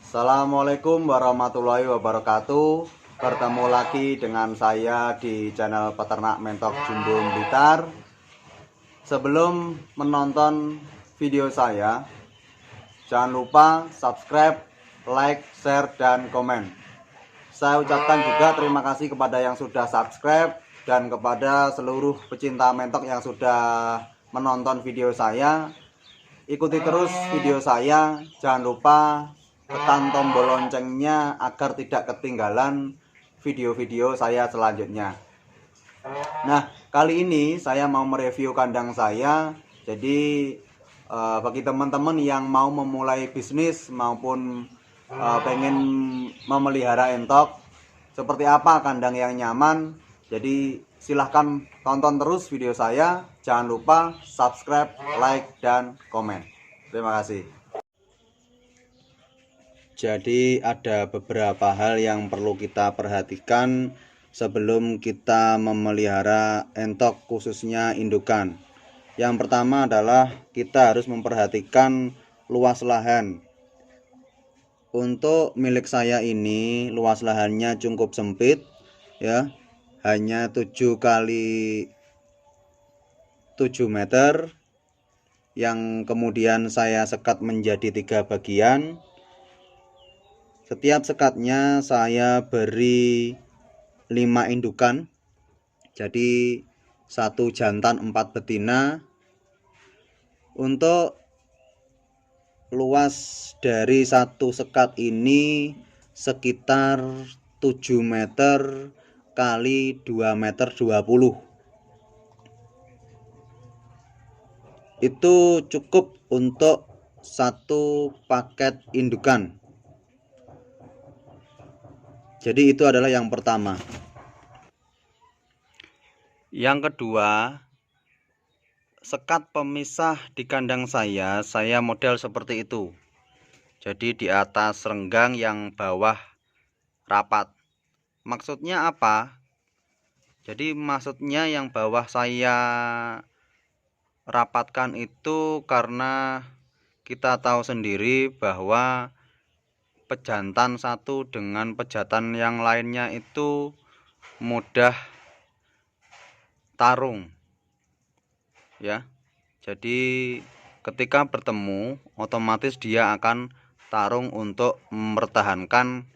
Assalamualaikum warahmatullahi wabarakatuh. Bertemu lagi dengan saya di channel Peternak Mentok Jumbung Blitar. Sebelum menonton video saya, jangan lupa subscribe, like, share, dan komen. Saya ucapkan juga terima kasih kepada yang sudah subscribe dan kepada seluruh pecinta mentok yang sudah menonton video saya. Ikuti terus video saya, jangan lupa tekan tombol loncengnya agar tidak ketinggalan video-video saya selanjutnya. Nah, kali ini saya mau mereview kandang saya. Jadi bagi teman-teman yang mau memulai bisnis maupun pengen memelihara entok, seperti apa kandang yang nyaman, jadi silahkan tonton terus video saya. Jangan lupa subscribe, like, dan komen. Terima kasih. Jadi ada beberapa hal yang perlu kita perhatikan sebelum kita memelihara entok, khususnya indukan. Yang pertama adalah kita harus memperhatikan luas lahan. Untuk milik saya ini luas lahannya cukup sempit ya, hanya 7 kali 7 meter, yang kemudian saya sekat menjadi 3 bagian. Setiap sekatnya saya beri 5 indukan, jadi 1 jantan 4 betina. Untuk luas dari satu sekat ini sekitar 7 meter kali 2 meter 20. Itu cukup untuk satu paket indukan. Jadi itu adalah yang pertama. Yang kedua, sekat pemisah di kandang saya model seperti itu. Jadi di atas renggang, yang bawah rapat. Maksudnya apa? Jadi maksudnya yang bawah saya rapatkan itu karena kita tahu sendiri bahwa pejantan satu dengan pejantan yang lainnya itu mudah tarung ya. Jadi ketika bertemu otomatis dia akan tarung untuk mempertahankan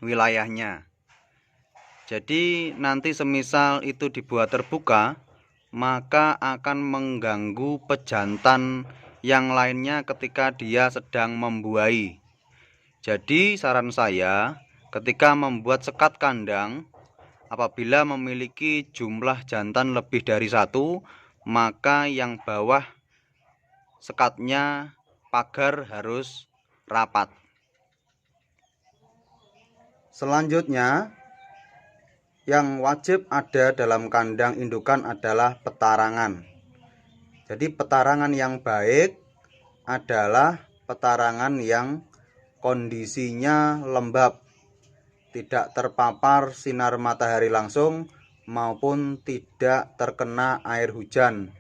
wilayahnya. Jadi nanti semisal itu dibuat terbuka, maka akan mengganggu pejantan yang lainnya ketika dia sedang membuai. Jadi saran saya, ketika membuat sekat kandang, apabila memiliki jumlah jantan lebih dari 1, maka yang bawah sekatnya pagar harus rapat. Selanjutnya, yang wajib ada dalam kandang indukan adalah petarangan. Jadi petarangan yang baik adalah petarangan yang kondisinya lembab, tidak terpapar sinar matahari langsung maupun tidak terkena air hujan.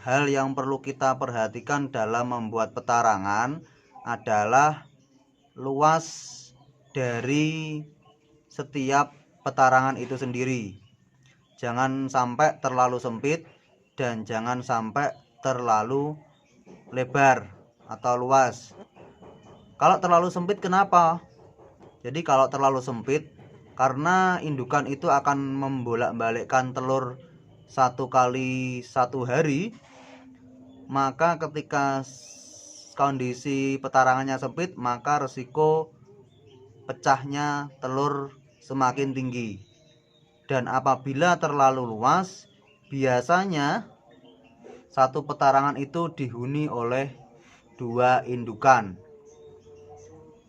Hal yang perlu kita perhatikan dalam membuat petarangan adalah luas dari setiap petarangan itu sendiri. Jangan sampai terlalu sempit dan jangan sampai terlalu lebar atau luas. Kalau terlalu sempit kenapa? Jadi kalau terlalu sempit, karena indukan itu akan membolak-balikkan telur 1 kali 1 hari, maka ketika kondisi petarangannya sempit, maka resiko pecahnya telur semakin tinggi. Dan apabila terlalu luas, biasanya satu petarangan itu dihuni oleh 2 indukan.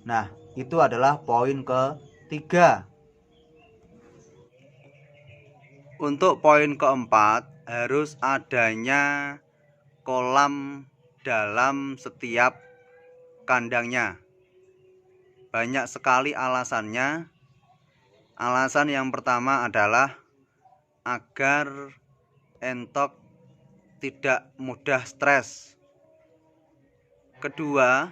Nah, itu adalah poin ketiga. Untuk poin keempat, harus adanya kolam dalam setiap kandangnya. Banyak sekali alasannya. Alasan yang pertama adalah agar entok tidak mudah stres. Kedua,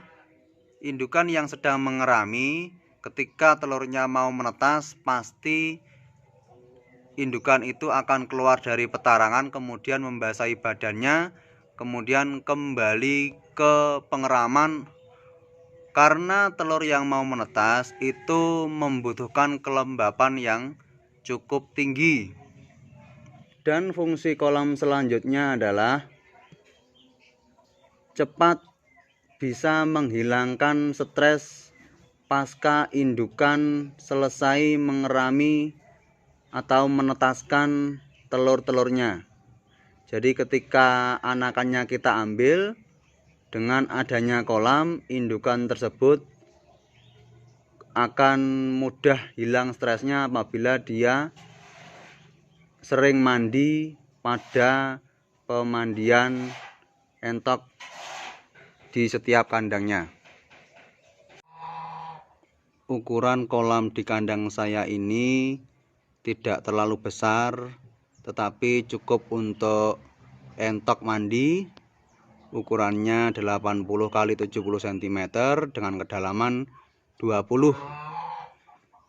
indukan yang sedang mengerami, ketika telurnya mau menetas, pasti indukan itu akan keluar dari petarangan, kemudian membasahi badannya, kemudian kembali ke pengeraman. Karena telur yang mau menetas itu membutuhkan kelembapan yang cukup tinggi. Dan fungsi kolam selanjutnya adalah cepat bisa menghilangkan stres pasca indukan selesai mengerami atau menetaskan telur-telurnya. Jadi ketika anakannya kita ambil, dengan adanya kolam, indukan tersebut akan mudah hilang stresnya apabila dia sering mandi pada pemandian entok di setiap kandangnya. Ukuran kolam di kandang saya ini tidak terlalu besar, tetapi cukup untuk entok mandi. Ukurannya 80 x 70 cm dengan kedalaman 20.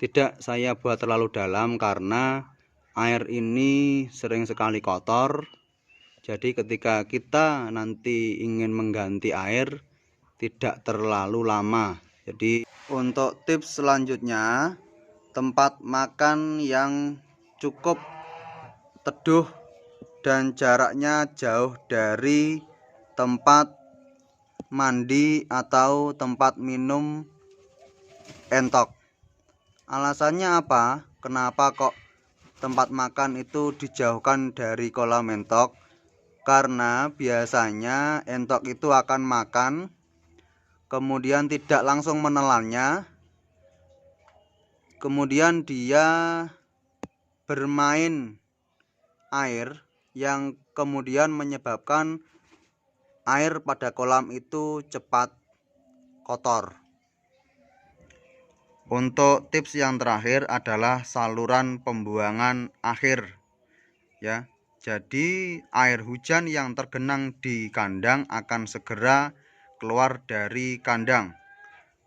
Tidak saya buat terlalu dalam karena air ini sering sekali kotor. Jadi ketika kita nanti ingin mengganti air tidak terlalu lama. Jadi untuk tips selanjutnya, tempat makan yang cukup teduh dan jaraknya jauh dari tempat mandi atau tempat minum entok. Alasannya apa? Kenapa kok tempat makan itu dijauhkan dari kolam entok? Karena biasanya entok itu akan makan, kemudian tidak langsung menelannya, kemudian dia bermain air yang kemudian menyebabkan air pada kolam itu cepat kotor. Untuk tips yang terakhir adalah saluran pembuangan akhir, ya. Jadi air hujan yang tergenang di kandang akan segera keluar dari kandang.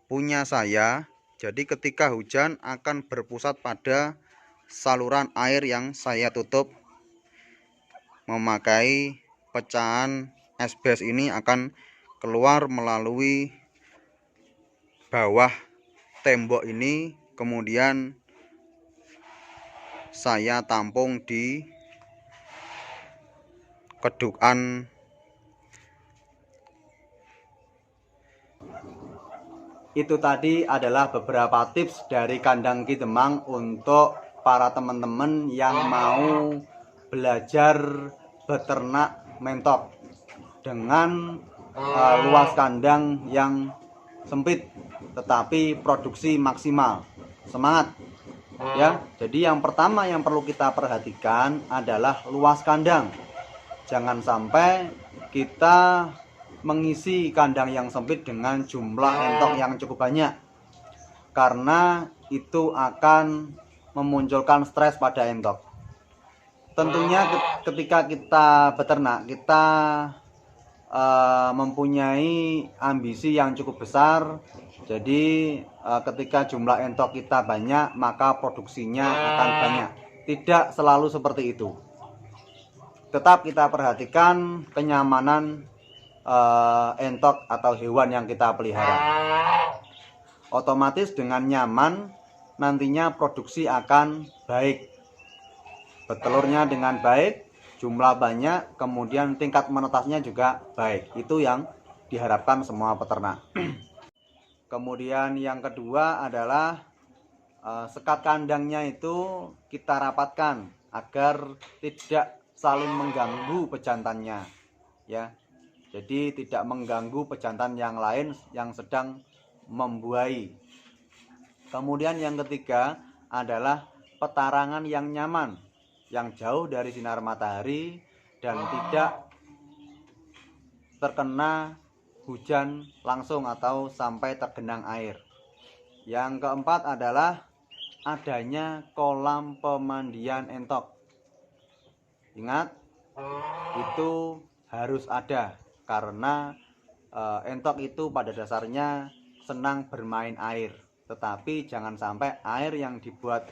Punya saya, jadi ketika hujan akan berpusat pada saluran air yang saya tutup. Memakai pecahan esbes ini akan keluar melalui bawah tembok ini, kemudian saya tampung di kedukan. Itu tadi adalah beberapa tips dari kandang Ki Demang untuk para teman-teman yang mau belajar beternak mentok dengan luas kandang yang sempit tetapi produksi maksimal. Semangat ya. Jadi yang pertama yang perlu kita perhatikan adalah luas kandang. Jangan sampai kita mengisi kandang yang sempit dengan jumlah entok yang cukup banyak, karena itu akan memunculkan stres pada entok. Tentunya ketika kita beternak, kita mempunyai ambisi yang cukup besar. Jadi ketika jumlah entok kita banyak, maka produksinya akan banyak. Tidak selalu seperti itu. Tetap kita perhatikan kenyamanan entok atau hewan yang kita pelihara. Otomatis dengan nyaman nantinya produksi akan baik. Bertelurnya dengan baik, jumlah banyak, kemudian tingkat menetasnya juga baik. Itu yang diharapkan semua peternak. Kemudian yang kedua adalah sekat kandangnya itu kita rapatkan agar tidak saling mengganggu pejantannya, ya. Jadi tidak mengganggu pejantan yang lain yang sedang membuahi. Kemudian yang ketiga adalah petarangan yang nyaman, yang jauh dari sinar matahari dan tidak terkena hujan langsung atau sampai tergenang air. Yang keempat adalah adanya kolam pemandian entok. Ingat, itu harus ada karena entok itu pada dasarnya senang bermain air, tetapi jangan sampai air yang dibuat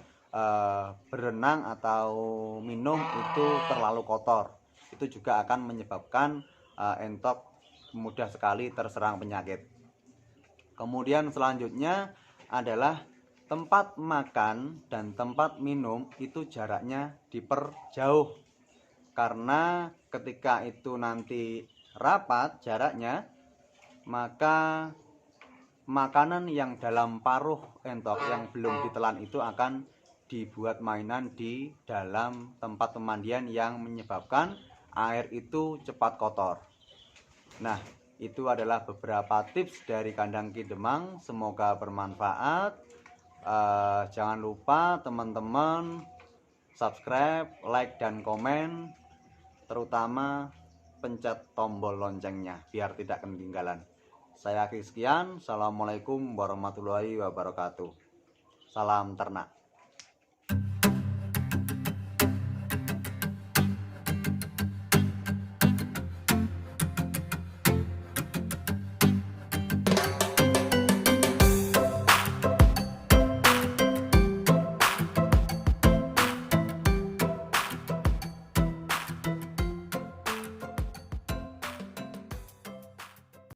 berenang atau minum itu terlalu kotor. Itu juga akan menyebabkan entok mudah sekali terserang penyakit. Kemudian selanjutnya adalah tempat makan dan tempat minum itu jaraknya diperjauh, karena ketika itu nanti rapat jaraknya, maka makanan yang dalam paruh entok yang belum ditelan itu akan dibuat mainan di dalam tempat pemandian yang menyebabkan air itu cepat kotor. Nah, itu adalah beberapa tips dari kandang Kidemang, semoga bermanfaat. Jangan lupa teman-teman subscribe, like, dan komen, terutama pencet tombol loncengnya biar tidak ketinggalan. Saya akhiri sekian. Assalamualaikum warahmatullahi wabarakatuh. Salam ternak.